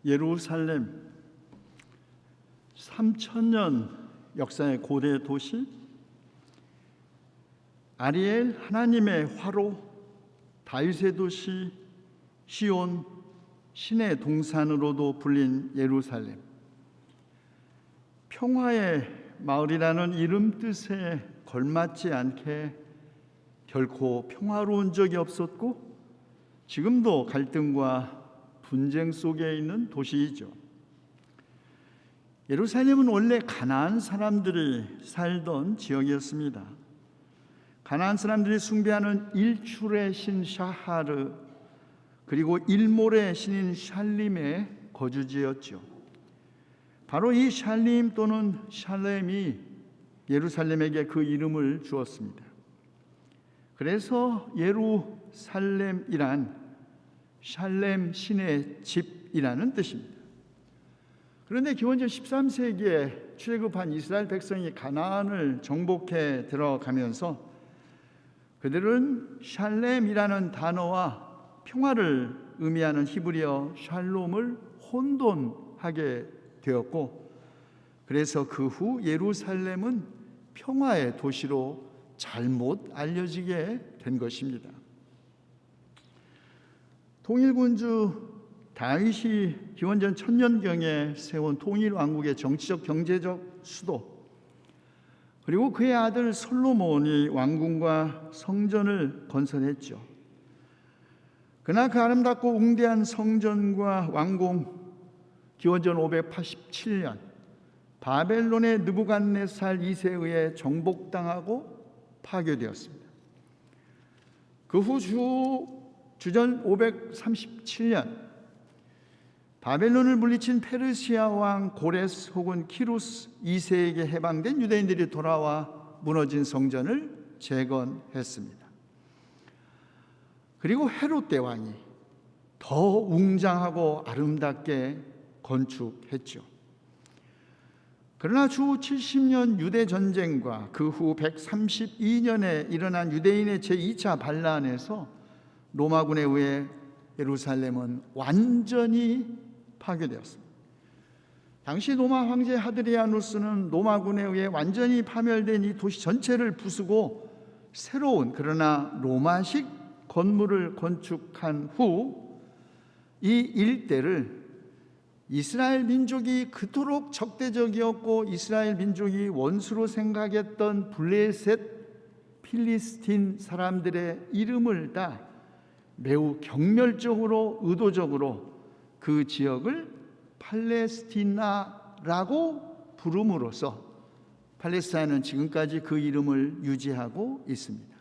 예루살렘 3000년 역사의 고대 도시, 아리엘 하나님의 화로, 다윗의 도시, 시온 신의 동산으로도 불린 예루살렘, 평화의 마을이라는 이름 뜻에 걸맞지 않게 결코 평화로운 적이 없었고 지금도 갈등과 분쟁 속에 있는 도시이죠. 예루살렘은 원래 가나안 사람들이 살던 지역이었습니다. 가나안 사람들이 숭배하는 일출의 신 샤하르, 그리고 일몰의 신인 샬림의 거주지였죠. 바로 이 샬림 또는 샬렘이 예루살렘에게 그 이름을 주었습니다. 그래서 예루살렘이란 샬렘 신의 집이라는 뜻입니다. 그런데 기원전 13세기에 출애굽한 이스라엘 백성이 가나안을 정복해 들어가면서 그들은 샬렘이라는 단어와 평화를 의미하는 히브리어 샬롬을 혼돈하게 되었고, 그래서 그 후 예루살렘은 평화의 도시로 잘못 알려지게 된 것입니다. 통일군주 다윗이 기원전 1000년경에 세운 통일왕국의 정치적 경제적 수도, 그리고 그의 아들 솔로몬이 왕궁과 성전을 건설했죠. 그러나 그 아름답고 웅대한 성전과 왕궁, 기원전 587년 바벨론의 느부갓네살 2세에 의해 정복당하고 파괴되었습니다. 그 후 주전 537년 바벨론을 물리친 페르시아 왕 고레스 혹은 키루스 2세에게 해방된 유대인들이 돌아와 무너진 성전을 재건했습니다. 그리고 헤롯 대왕이 더 웅장하고 아름답게 건축했죠. 그러나 주 70년 유대 전쟁과 그 후 132년에 일어난 유대인의 제2차 반란에서 로마군에 의해 예루살렘은 완전히 파괴되었습니다. 당시 로마 황제 하드리아누스는 로마군에 의해 완전히 파멸된 이 도시 전체를 부수고 새로운 그러나 로마식 건물을 건축한 후 이 일대를 이스라엘 민족이 그토록 적대적이었고 이스라엘 민족이 원수로 생각했던 블레셋 필리스틴 사람들의 이름을 따 매우 경멸적으로 의도적으로 그 지역을 팔레스티나라고 부름으로써 팔레스타인은 지금까지 그 이름을 유지하고 있습니다.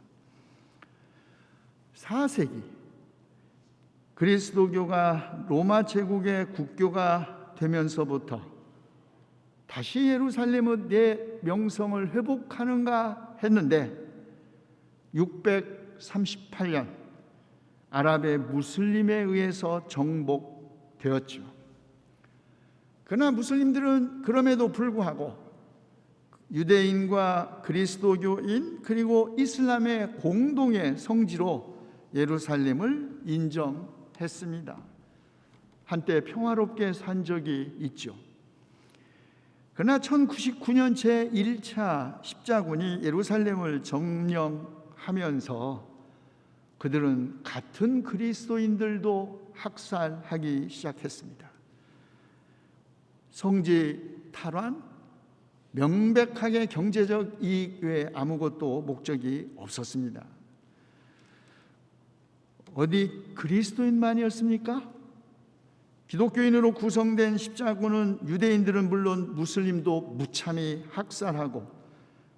4세기 그리스도교가 로마 제국의 국교가 되면서부터 다시 예루살렘의 내 명성을 회복하는가 했는데 638년 아랍의 무슬림에 의해서 정복되었죠. 그러나 무슬림들은 그럼에도 불구하고 유대인과 그리스도교인 그리고 이슬람의 공동의 성지로 예루살렘을 인정했습니다. 한때 평화롭게 산 적이 있죠. 그러나 1099년 제1차 십자군이 예루살렘을 점령하면서 그들은 같은 그리스도인들도 학살하기 시작했습니다. 성지 탈환, 명백하게 경제적 이익 외에 아무것도 목적이 없었습니다. 어디 그리스도인만이었습니까? 기독교인으로 구성된 십자군은 유대인들은 물론 무슬림도 무참히 학살하고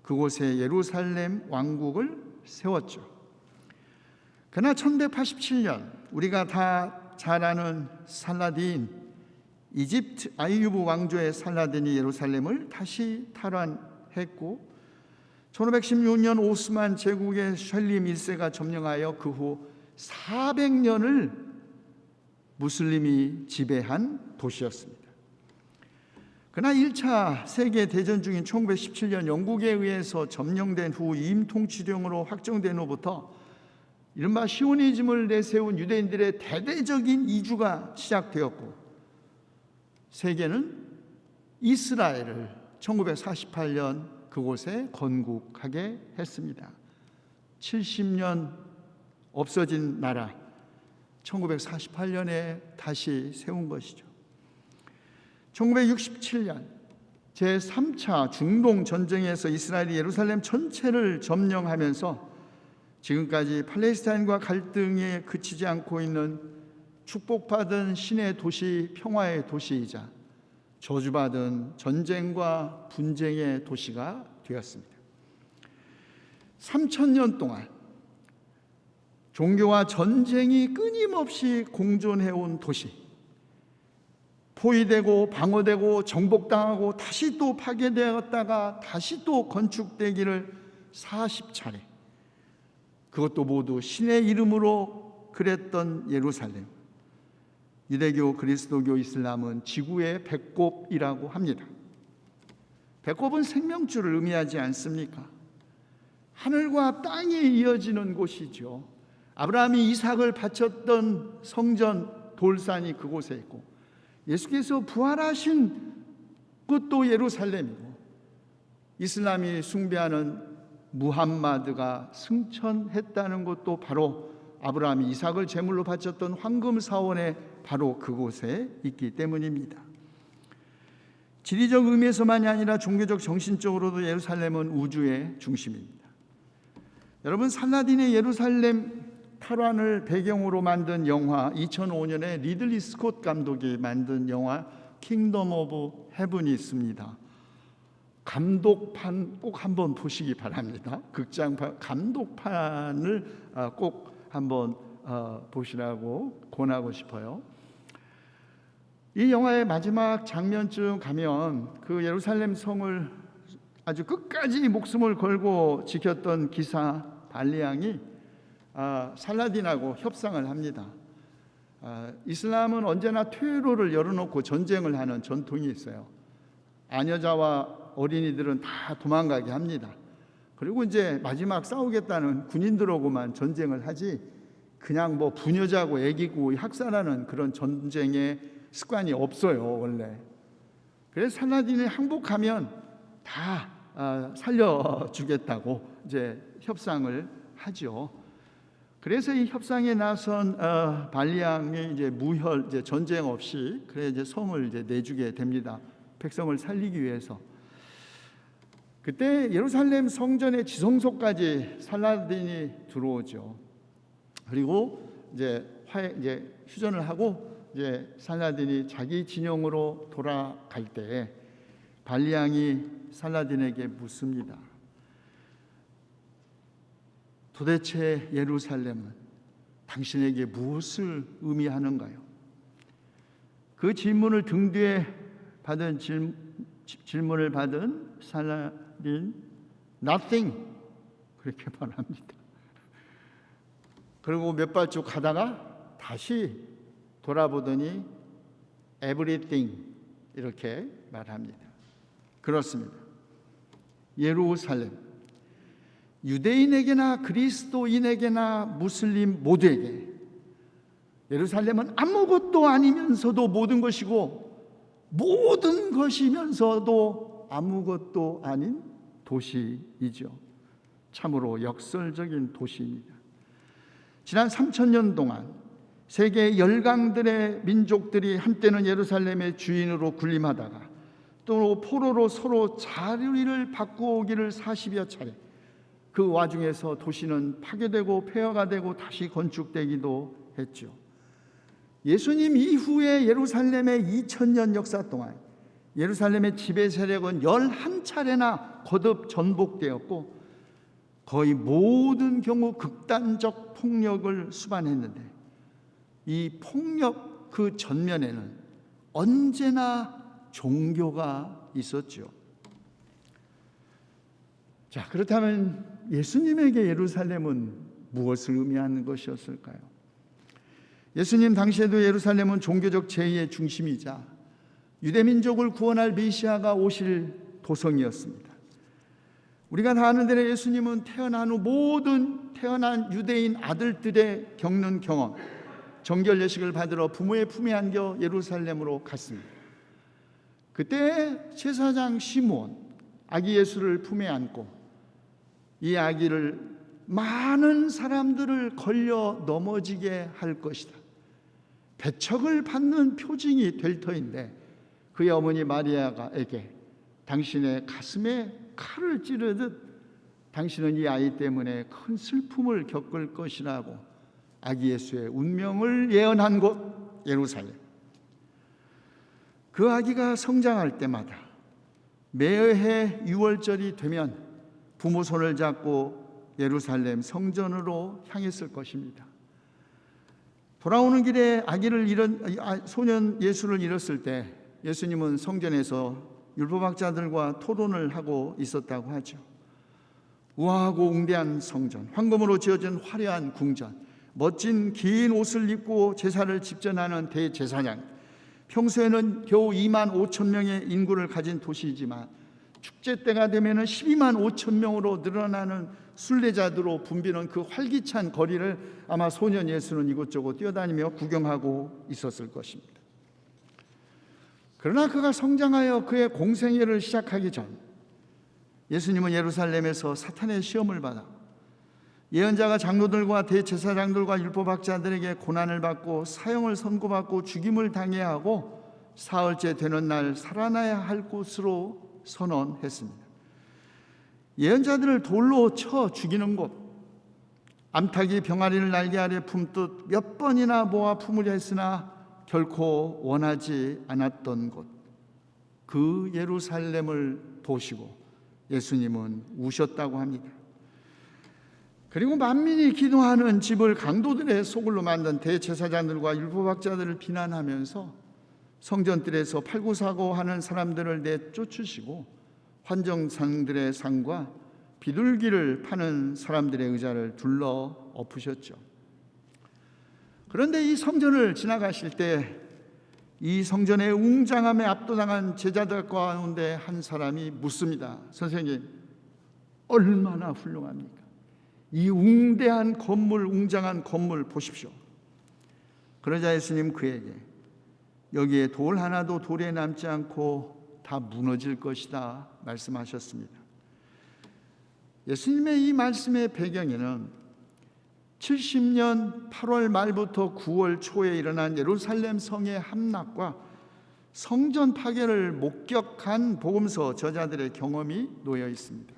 그곳에 예루살렘 왕국을 세웠죠. 그러나 1187년 우리가 다 잘 아는 살라딘, 이집트 아이유브 왕조의 살라딘이 예루살렘을 다시 탈환했고 1516년 오스만 제국의 셜림 1세가 점령하여 그 후 400년을 무슬림이 지배한 도시였습니다. 그러나 1차 세계대전 중인 1917년 영국에 의해서 점령된 후 임통치령으로 확정된 후부터 이른바 시오니즘을 내세운 유대인들의 대대적인 이주가 시작되었고 세계는 이스라엘을 1948년 그곳에 건국하게 했습니다. 70년 없어진 나라 1948년에 다시 세운 것이죠. 1967년 제3차 중동 전쟁에서 이스라엘이 예루살렘 전체를 점령하면서 지금까지 팔레스타인과 갈등에 그치지 않고 있는 축복받은 신의 도시, 평화의 도시이자 저주받은 전쟁과 분쟁의 도시가 되었습니다. 3000년 동안 종교와 전쟁이 끊임없이 공존해온 도시, 포위되고 방어되고 정복당하고 다시 또 파괴되었다가 다시 또 건축되기를 40차례, 그것도 모두 신의 이름으로 그랬던 예루살렘. 유대교, 그리스도교, 이슬람은 지구의 배꼽이라고 합니다. 배꼽은 생명줄을 의미하지 않습니까? 하늘과 땅에 이어지는 곳이죠. 아브라함이 이삭을 바쳤던 성전 돌산이 그곳에 있고, 예수께서 부활하신 곳도 예루살렘이고, 이슬람이 숭배하는 무함마드가 승천했다는 것도 바로 아브라함이 이삭을 제물로 바쳤던 황금 사원에 바로 그곳에 있기 때문입니다. 지리적 의미에서만이 아니라 종교적 정신적으로도 예루살렘은 우주의 중심입니다. 여러분, 살라딘의 예루살렘 탈환을 배경으로 만든 영화, 2005년에 리들리 스콧 감독이 만든 영화 킹덤 오브 헤븐이 있습니다. 감독판 꼭 한번 보시기 바랍니다. 극장판 감독판을 꼭 한번 보시라고 권하고 싶어요. 이 영화의 마지막 장면쯤 가면 그 예루살렘 성을 아주 끝까지 목숨을 걸고 지켰던 기사 발리앙이 살라딘하고 협상을 합니다. 이슬람은 언제나 퇴로를 열어놓고 전쟁을 하는 전통이 있어요. 아녀자와 어린이들은 다 도망가게 합니다. 그리고 이제 마지막 싸우겠다는 군인들하고만 전쟁을 하지, 그냥 뭐 부녀자고 애기고 학살하는 그런 전쟁의 습관이 없어요, 원래. 그래서 살라딘이 항복하면 다 살려주겠다고 이제 협상을 하죠. 그래서 이 협상에 나선 발리앙이 이제 무혈, 이제 전쟁 없이 그래 이제 성을 이제 내주게 됩니다. 백성을 살리기 위해서. 그때 예루살렘 성전의 지성소까지 살라딘이 들어오죠. 그리고 이제 휴전을 하고 이제 살라딘이 자기 진영으로 돌아갈 때 발리앙이 살라딘에게 묻습니다. 도대체 예루살렘은 당신에게 무엇을 의미하는가요? 그 질문을 등 뒤에 받은 질문을 받은 살라딘, nothing, 그렇게 말합니다. 그리고 몇 발쭉 가다가 다시 돌아보더니 everything, 이렇게 말합니다. 그렇습니다. 예루살렘, 유대인에게나 그리스도인에게나 무슬림 모두에게 예루살렘은 아무것도 아니면서도 모든 것이고, 모든 것이면서도 아무것도 아닌 도시이죠. 참으로 역설적인 도시입니다. 지난 3000년 동안 세계 열강들의 민족들이 한때는 예루살렘의 주인으로 군림하다가 또 포로로 서로 자리를 바꾸기를 40여 차례, 그 와중에서 도시는 파괴되고 폐허가 되고 다시 건축되기도 했죠. 예수님 이후에 예루살렘의 2000년 역사 동안 예루살렘의 지배 세력은 11차례나 거듭 전복되었고, 거의 모든 경우 극단적 폭력을 수반했는데, 이 폭력 그 전면에는 언제나 종교가 있었죠. 자, 그렇다면 예수님에게 예루살렘은 무엇을 의미하는 것이었을까요? 예수님 당시에도 예루살렘은 종교적 제의의 중심이자 유대민족을 구원할 메시아가 오실 도성이었습니다. 우리가 다 아는 대로 예수님은 태어난 후 모든 태어난 유대인 아들들의 겪는 경험, 정결 예식을 받으러 부모의 품에 안겨 예루살렘으로 갔습니다. 그때 제사장 시므온 아기 예수를 품에 안고 이 아기를 많은 사람들을 걸려 넘어지게 할 것이다, 배척을 받는 표징이 될 터인데 그의 어머니 마리아에게 당신의 가슴에 칼을 찌르듯 당신은 이 아이 때문에 큰 슬픔을 겪을 것이라고 아기 예수의 운명을 예언한 곳 예루살렘. 그 아기가 성장할 때마다 매해 6월절이 되면 부모 손을 잡고 예루살렘 성전으로 향했을 것입니다. 돌아오는 길에 소년 예수를 잃었을 때 예수님은 성전에서 율법학자들과 토론을 하고 있었다고 하죠. 우아하고 웅대한 성전, 황금으로 지어진 화려한 궁전, 멋진 긴 옷을 입고 제사를 집전하는 대제사장, 평소에는 겨우 2만 5천 명의 인구를 가진 도시이지만 축제 때가 되면 12만 5천 명으로 늘어나는 순례자들로 붐비는 그 활기찬 거리를 아마 소년 예수는 이곳저곳 뛰어다니며 구경하고 있었을 것입니다. 그러나 그가 성장하여 그의 공생애를 시작하기 전 예수님은 예루살렘에서 사탄의 시험을 받아 예언자가 장로들과 대제사장들과 율법학자들에게 고난을 받고 사형을 선고받고 죽임을 당해야 하고 사흘째 되는 날 살아나야 할 곳으로 선언했습니다. 예언자들을 돌로 쳐 죽이는 곳, 암탉이 병아리를 날개 아래 품듯 몇 번이나 모아 품으려 했으나 결코 원하지 않았던 곳, 그 예루살렘을 보시고 예수님은 우셨다고 합니다. 그리고 만민이 기도하는 집을 강도들의 소굴로 만든 대제사장들과 율법학자들을 비난하면서 성전뜰에서 팔고사고하는 사람들을 내쫓으시고 환정상들의 상과 비둘기를 파는 사람들의 의자를 둘러 엎으셨죠. 그런데 이 성전을 지나가실 때 이 성전의 웅장함에 압도당한 제자들 가운데 한 사람이 묻습니다. 선생님, 얼마나 훌륭합니까? 이 웅대한 건물, 웅장한 건물 보십시오. 그러자 예수님 그에게 여기에 돌 하나도 돌에 남지 않고 다 무너질 것이다 말씀하셨습니다. 예수님의 이 말씀의 배경에는 70년 8월 말부터 9월 초에 일어난 예루살렘 성의 함락과 성전 파괴를 목격한 복음서 저자들의 경험이 놓여 있습니다.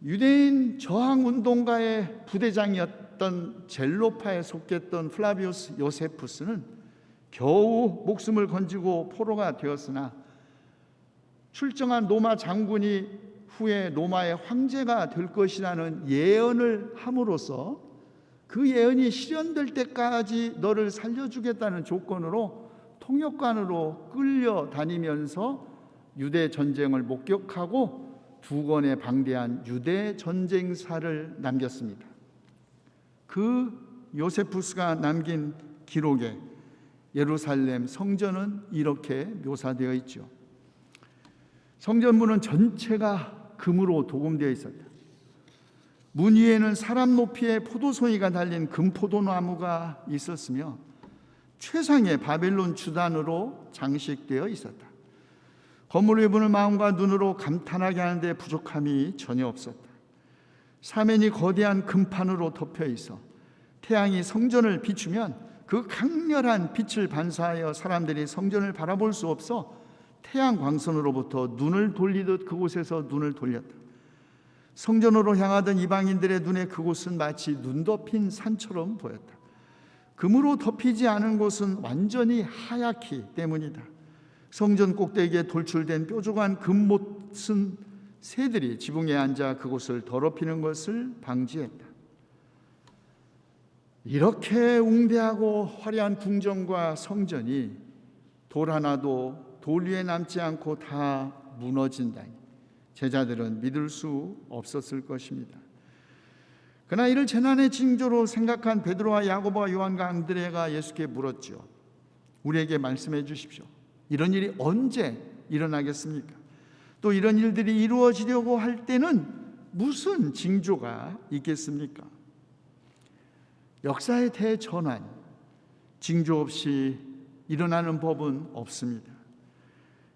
유대인 저항운동가의 부대장이었던 젤로파에 속했던 플라비우스 요세푸스는 겨우 목숨을 건지고 포로가 되었으나 출정한 로마 장군이 후에 로마의 황제가 될 것이라는 예언을 함으로써 그 예언이 실현될 때까지 너를 살려주겠다는 조건으로 통역관으로 끌려다니면서 유대 전쟁을 목격하고 2권의 방대한 유대 전쟁사를 남겼습니다. 그 요세푸스가 남긴 기록에 예루살렘 성전은 이렇게 묘사되어 있죠. 성전문은 전체가 금으로 도금되어 있었다. 문 위에는 사람 높이의 포도송이가 달린 금포도나무가 있었으며 최상의 바벨론 주단으로 장식되어 있었다. 건물 외부를 마음과 눈으로 감탄하게 하는데 부족함이 전혀 없었다. 사면이 거대한 금판으로 덮여 있어 태양이 성전을 비추면 그 강렬한 빛을 반사하여 사람들이 성전을 바라볼 수 없어 태양 광선으로부터 눈을 돌리듯 그곳에서 눈을 돌렸다. 성전으로 향하던 이방인들의 눈에 그곳은 마치 눈 덮인 산처럼 보였다. 금으로 덮이지 않은 곳은 완전히 하얗기 때문이다. 성전 꼭대기에 돌출된 뾰족한 금못 쓴 새들이 지붕에 앉아 그곳을 더럽히는 것을 방지했다. 이렇게 웅대하고 화려한 궁전과 성전이 돌 하나도 돌 위에 남지 않고 다 무너진다니 제자들은 믿을 수 없었을 것입니다. 그러나 이를 재난의 징조로 생각한 베드로와 야고보와 요한과 안드레가 예수께 물었죠. 우리에게 말씀해 주십시오. 이런 일이 언제 일어나겠습니까? 또 이런 일들이 이루어지려고 할 때는 무슨 징조가 있겠습니까? 역사의 대전환, 징조 없이 일어나는 법은 없습니다.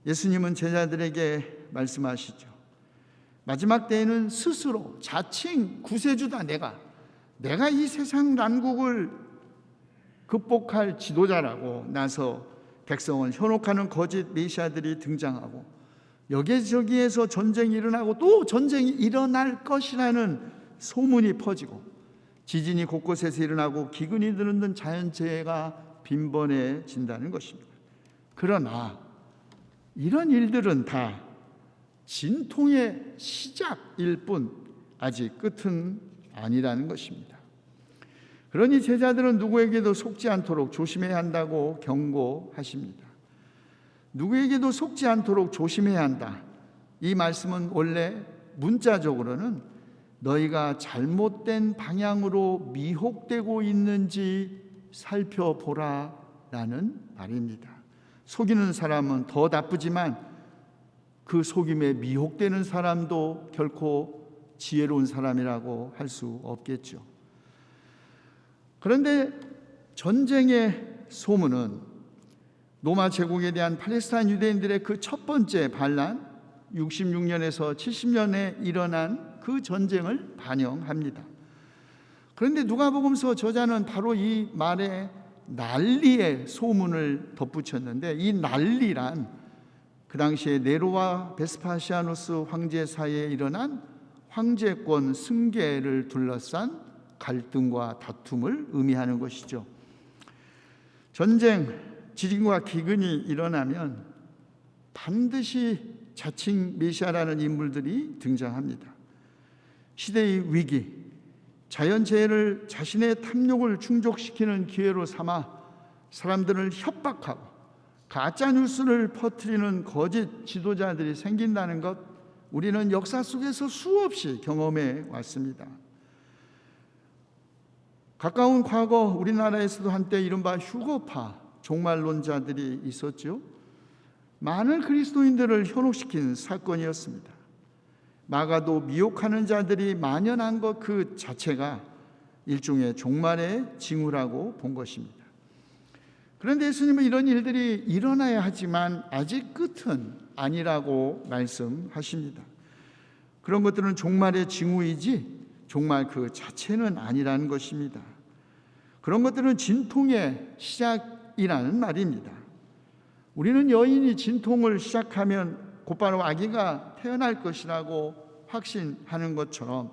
예수님은 제자들에게 말씀하시죠. 마지막 때에는 스스로 자칭 구세주다, 내가 이 세상 난국을 극복할 지도자라고 나서 백성을 현혹하는 거짓 메시아들이 등장하고, 여기저기에서 전쟁이 일어나고 또 전쟁이 일어날 것이라는 소문이 퍼지고, 지진이 곳곳에서 일어나고 기근이 드는 자연재해가 빈번해진다는 것입니다. 그러나 이런 일들은 다 진통의 시작일 뿐 아직 끝은 아니라는 것입니다. 그러니 제자들은 누구에게도 속지 않도록 조심해야 한다고 경고하십니다. 누구에게도 속지 않도록 조심해야 한다. 이 말씀은 원래 문자적으로는 너희가 잘못된 방향으로 미혹되고 있는지 살펴보라 라는 말입니다. 속이는 사람은 더 나쁘지만 그 속임에 미혹되는 사람도 결코 지혜로운 사람이라고 할 수 없겠죠. 그런데 전쟁의 소문은 로마 제국에 대한 팔레스타인 유대인들의 그 첫 번째 반란, 66년에서 70년에 일어난 그 전쟁을 반영합니다. 그런데 누가복음서 저자는 바로 이 말에 난리의 소문을 덧붙였는데, 이 난리란 그 당시에 네로와 베스파시아누스 황제 사이에 일어난 황제권 승계를 둘러싼 갈등과 다툼을 의미하는 것이죠. 전쟁, 지진과 기근이 일어나면 반드시 자칭 메시아라는 인물들이 등장합니다. 시대의 위기, 자연재해를 자신의 탐욕을 충족시키는 기회로 삼아 사람들을 협박하고 가짜뉴스를 퍼뜨리는 거짓 지도자들이 생긴다는 것, 우리는 역사 속에서 수없이 경험해 왔습니다. 가까운 과거 우리나라에서도 한때 이른바 휴거파 종말론자들이 있었죠. 많은 그리스도인들을 현혹시킨 사건이었습니다. 마가도 미혹하는 자들이 만연한 것 그 자체가 일종의 종말의 징후라고 본 것입니다. 그런데 예수님은 이런 일들이 일어나야 하지만 아직 끝은 아니라고 말씀하십니다. 그런 것들은 종말의 징후이지 종말 그 자체는 아니라는 것입니다. 그런 것들은 진통의 시작이라는 말입니다. 우리는 여인이 진통을 시작하면 곧바로 아기가 태어날 것이라고 확신하는 것처럼,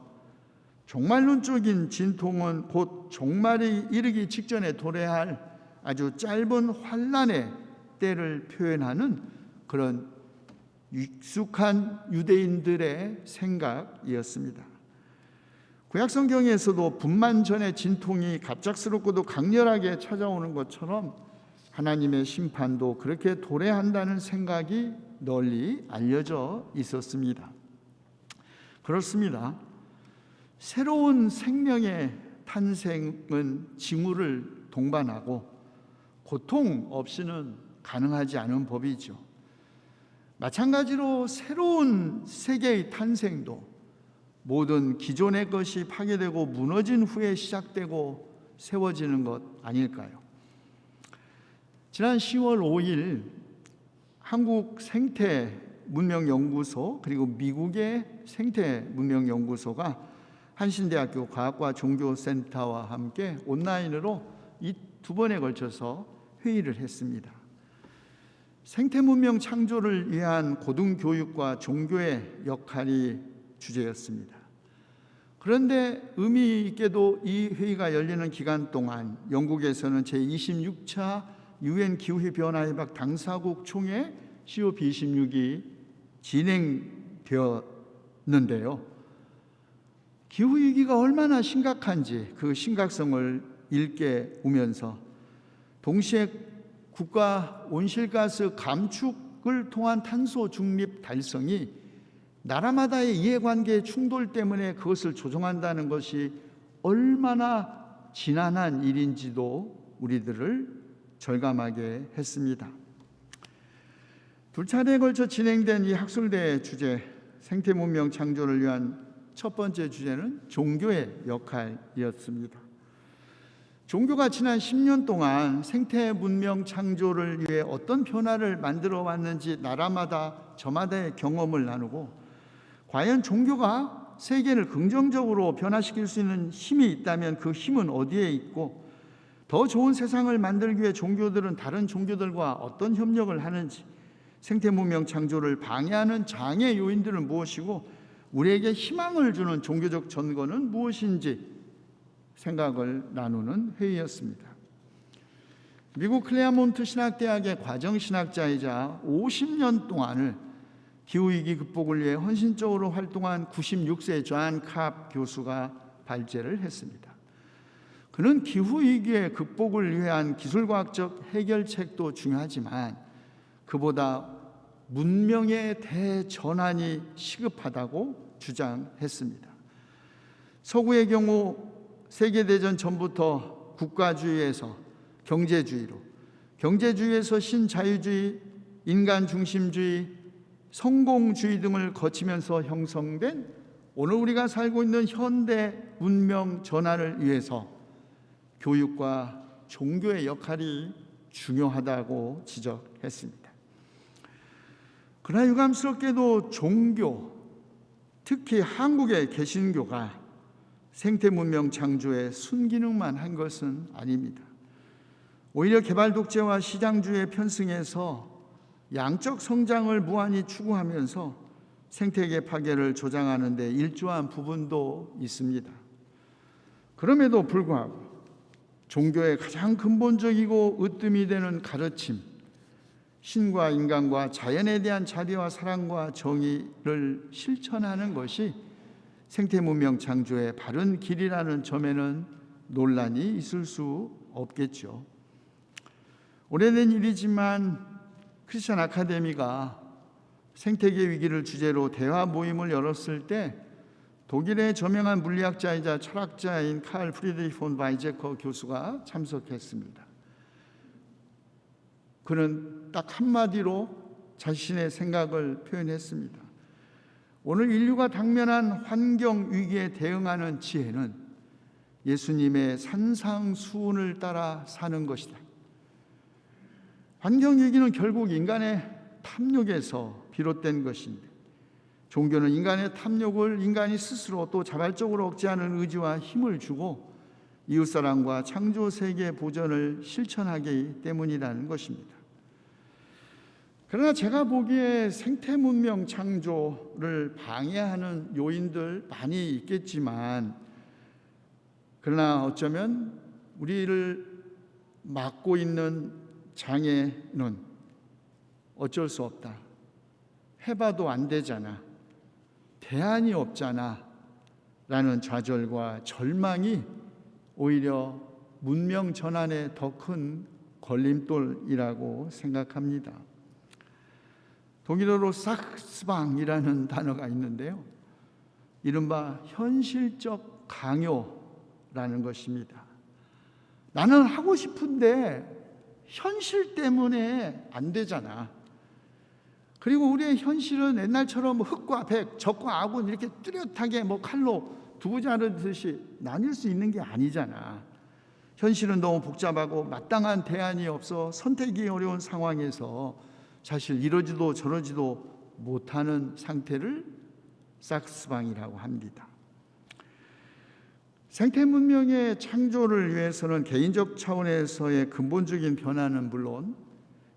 종말론적인 진통은 곧 종말이 이르기 직전에 도래할 아주 짧은 환란의 때를 표현하는 그런 익숙한 유대인들의 생각이었습니다. 구약성경에서도 분만 전의 진통이 갑작스럽고도 강렬하게 찾아오는 것처럼 하나님의 심판도 그렇게 도래한다는 생각이 널리 알려져 있었습니다. 그렇습니다. 새로운 생명의 탄생은 징후를 동반하고 고통 없이는 가능하지 않은 법이죠. 마찬가지로 새로운 세계의 탄생도 모든 기존의 것이 파괴되고 무너진 후에 시작되고 세워지는 것 아닐까요? 지난 10월 5일 한국 생태문명연구소 그리고 미국의 생태문명연구소가 한신대학교 과학과 종교센터와 함께 온라인으로 이 두 번에 걸쳐서 회의를 했습니다. 생태문명 창조를 위한 고등교육과 종교의 역할이 주제였습니다. 그런데 의미 있게도 이 회의가 열리는 기간 동안 영국에서는 제26차 UN 기후변화협약 당사국 총회 COP26이 진행되었는데요. 기후위기가 얼마나 심각한지 그 심각성을 일깨우면서 동시에 국가 온실가스 감축을 통한 탄소 중립 달성이 나라마다의 이해관계 충돌 때문에 그것을 조정한다는 것이 얼마나 지난한 일인지도 우리들을 절감하게 했습니다. 두 차례에 걸쳐 진행된 이 학술대회 주제, 생태문명 창조를 위한 첫 번째 주제는 종교의 역할이었습니다. 종교가 지난 10년 동안 생태 문명 창조를 위해 어떤 변화를 만들어 왔는지 나라마다 저마다의 경험을 나누고, 과연 종교가 세계를 긍정적으로 변화시킬 수 있는 힘이 있다면 그 힘은 어디에 있고, 더 좋은 세상을 만들기 위해 종교들은 다른 종교들과 어떤 협력을 하는지, 생태 문명 창조를 방해하는 장애 요인들은 무엇이고 우리에게 희망을 주는 종교적 전거는 무엇인지 생각을 나누는 회의였습니다. 미국 클레어몬트 신학대학의 과정신학자이자 50년 동안을 기후위기 극복을 위해 헌신적으로 활동한 96세 존 캅 교수가 발제를 했습니다. 그는 기후위기의 극복을 위한 기술과학적 해결책도 중요하지만 그보다 문명의 대전환이 시급하다고 주장했습니다. 서구의 경우 세계대전 전부터 국가주의에서 경제주의로, 경제주의에서 신자유주의, 인간중심주의, 성공주의 등을 거치면서 형성된 오늘 우리가 살고 있는 현대 문명 전환을 위해서 교육과 종교의 역할이 중요하다고 지적했습니다. 그러나 유감스럽게도 종교, 특히 한국의 개신교가 생태 문명 창조에 순기능만 한 것은 아닙니다. 오히려 개발 독재와 시장주의의 편승에서 양적 성장을 무한히 추구하면서 생태계 파괴를 조장하는 데 일조한 부분도 있습니다. 그럼에도 불구하고 종교의 가장 근본적이고 으뜸이 되는 가르침, 신과 인간과 자연에 대한 자비와 사랑과 정의를 실천하는 것이 생태 문명 창조의 바른 길이라는 점에는 논란이 있을 수 없겠죠. 오래된 일이지만 크리스천 아카데미가 생태계 위기를 주제로 대화 모임을 열었을 때 독일의 저명한 물리학자이자 철학자인 칼 프리드리히 폰 바이제커 교수가 참석했습니다. 그는 딱 한마디로 자신의 생각을 표현했습니다. 오늘 인류가 당면한 환경 위기에 대응하는 지혜는 예수님의 산상수훈을 따라 사는 것이다. 환경 위기는 결국 인간의 탐욕에서 비롯된 것인데, 종교는 인간의 탐욕을 인간이 스스로 또 자발적으로 억제하는 의지와 힘을 주고 이웃사랑과 창조세계 보전을 실천하기 때문이라는 것입니다. 그러나 제가 보기에 생태문명 창조를 방해하는 요인들 많이 있겠지만, 그러나 어쩌면 우리를 막고 있는 장애는 어쩔 수 없다, 해봐도 안 되잖아, 대안이 없잖아 라는 좌절과 절망이 오히려 문명 전환의 더 큰 걸림돌이라고 생각합니다. 독일어로 삭스방이라는 단어가 있는데요, 이른바 현실적 강요라는 것입니다. 나는 하고 싶은데 현실 때문에 안 되잖아. 그리고 우리의 현실은 옛날처럼 흑과 백, 적과 악은 이렇게 뚜렷하게 칼로 두부 자르듯이 나뉠 수 있는 게 아니잖아. 현실은 너무 복잡하고 마땅한 대안이 없어 선택이 어려운 상황에서 사실 이러지도 저러지도 못하는 상태를 삭스방이라고 합니다. 생태 문명의 창조를 위해서는 개인적 차원에서의 근본적인 변화는 물론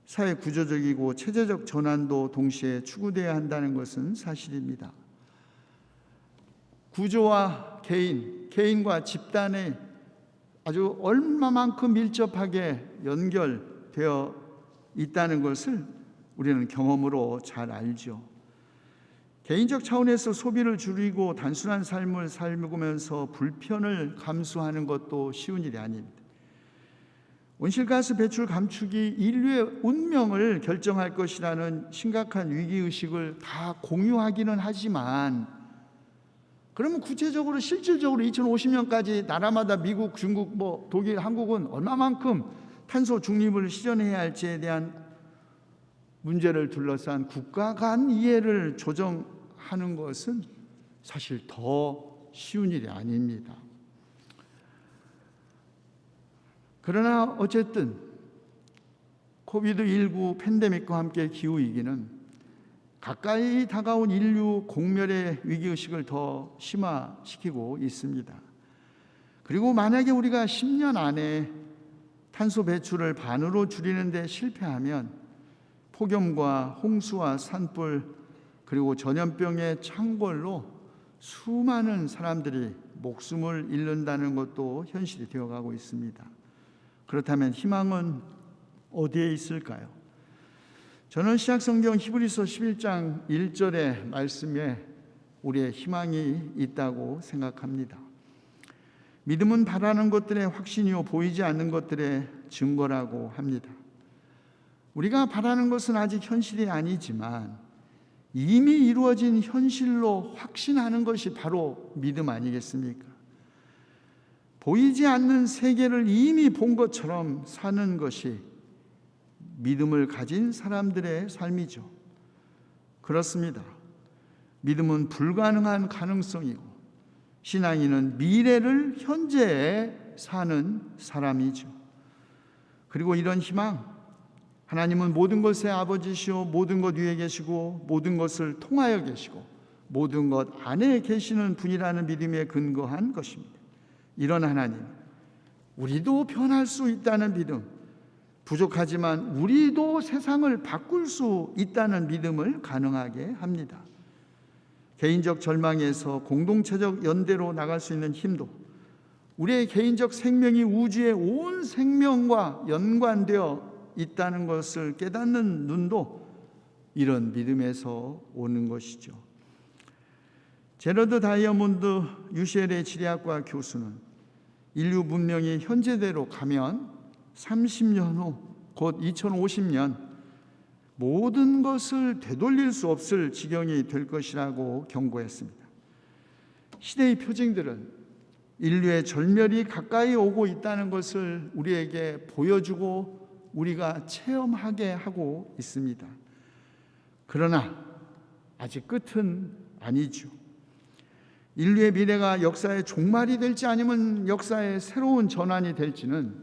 사회 구조적이고 체제적 전환도 동시에 추구되어야 한다는 것은 사실입니다. 구조와 개인과 집단의 아주 얼마만큼 밀접하게 연결되어 있다는 것을 우리는 경험으로 잘 알죠. 개인적 차원에서 소비를 줄이고 단순한 삶을 살면서 불편을 감수하는 것도 쉬운 일이 아닙니다. 온실가스 배출 감축이 인류의 운명을 결정할 것이라는 심각한 위기의식을 다 공유하기는 하지만, 그러면 구체적으로 실질적으로 2050년까지 나라마다 미국, 중국, 독일, 한국은 얼마만큼 탄소 중립을 실현해야 할지에 대한 문제를 둘러싼 국가 간 이해를 조정하는 것은 사실 더 쉬운 일이 아닙니다. 그러나 어쨌든 코비드19 팬데믹과 함께 기후위기는 가까이 다가온 인류 공멸의 위기의식을 더 심화시키고 있습니다. 그리고 만약에 우리가 10년 안에 탄소 배출을 반으로 줄이는 데 실패하면 폭염과 홍수와 산불 그리고 전염병의 창궐로 수많은 사람들이 목숨을 잃는다는 것도 현실이 되어가고 있습니다. 그렇다면 희망은 어디에 있을까요? 저는 신약성경 히브리서 11장 1절의 말씀에 우리의 희망이 있다고 생각합니다. 믿음은 바라는 것들의 확신이요 보이지 않는 것들의 증거라고 합니다. 우리가 바라는 것은 아직 현실이 아니지만 이미 이루어진 현실로 확신하는 것이 바로 믿음 아니겠습니까? 보이지 않는 세계를 이미 본 것처럼 사는 것이 믿음을 가진 사람들의 삶이죠. 그렇습니다. 믿음은 불가능한 가능성이고 신앙인은 미래를 현재에 사는 사람이죠. 그리고 이런 희망, 하나님은 모든 것의 아버지시오 모든 것 위에 계시고 모든 것을 통하여 계시고 모든 것 안에 계시는 분이라는 믿음에 근거한 것입니다. 이런 하나님, 우리도 변할 수 있다는 믿음, 부족하지만 우리도 세상을 바꿀 수 있다는 믿음을 가능하게 합니다. 개인적 절망에서 공동체적 연대로 나갈 수 있는 힘도, 우리의 개인적 생명이 우주의 온 생명과 연관되어 있다는 것을 깨닫는 눈도 이런 믿음에서 오는 것이죠. 제러드 다이아몬드 UCLA 지리학과 교수는 인류 문명이 현재대로 가면 30년 후 곧 2050년 모든 것을 되돌릴 수 없을 지경이 될 것이라고 경고했습니다. 시대의 표징들은 인류의 절멸이 가까이 오고 있다는 것을 우리에게 보여주고 우리가 체험하게 하고 있습니다. 그러나 아직 끝은 아니죠. 인류의 미래가 역사의 종말이 될지 아니면 역사의 새로운 전환이 될지는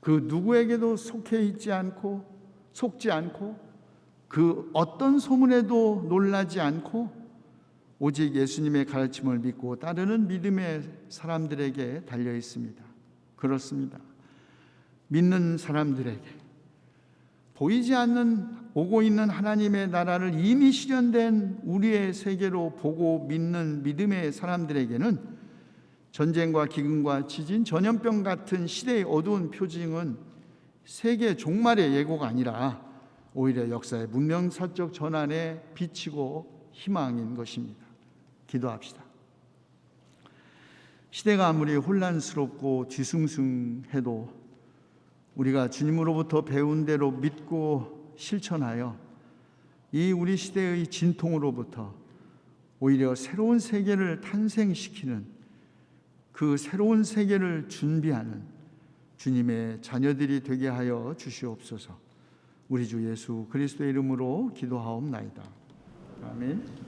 그 누구에게도 속지 않고 그 어떤 소문에도 놀라지 않고 오직 예수님의 가르침을 믿고 따르는 믿음의 사람들에게 달려 있습니다. 그렇습니다. 믿는 사람들에게 보이지 않는 오고 있는 하나님의 나라를 이미 실현된 우리의 세계로 보고 믿는 믿음의 사람들에게는 전쟁과 기근과 지진, 전염병 같은 시대의 어두운 표징은 세계 종말의 예고가 아니라 오히려 역사의 문명사적 전환에 비치고 희망인 것입니다. 기도합시다. 시대가 아무리 혼란스럽고 뒤숭숭해도 우리가 주님으로부터 배운 대로 믿고 실천하여 이 우리 시대의 진통으로부터 오히려 새로운 세계를 탄생시키는 그 새로운 세계를 준비하는 주님의 자녀들이 되게 하여 주시옵소서. 우리 주 예수 그리스도의 이름으로 기도하옵나이다. 아멘.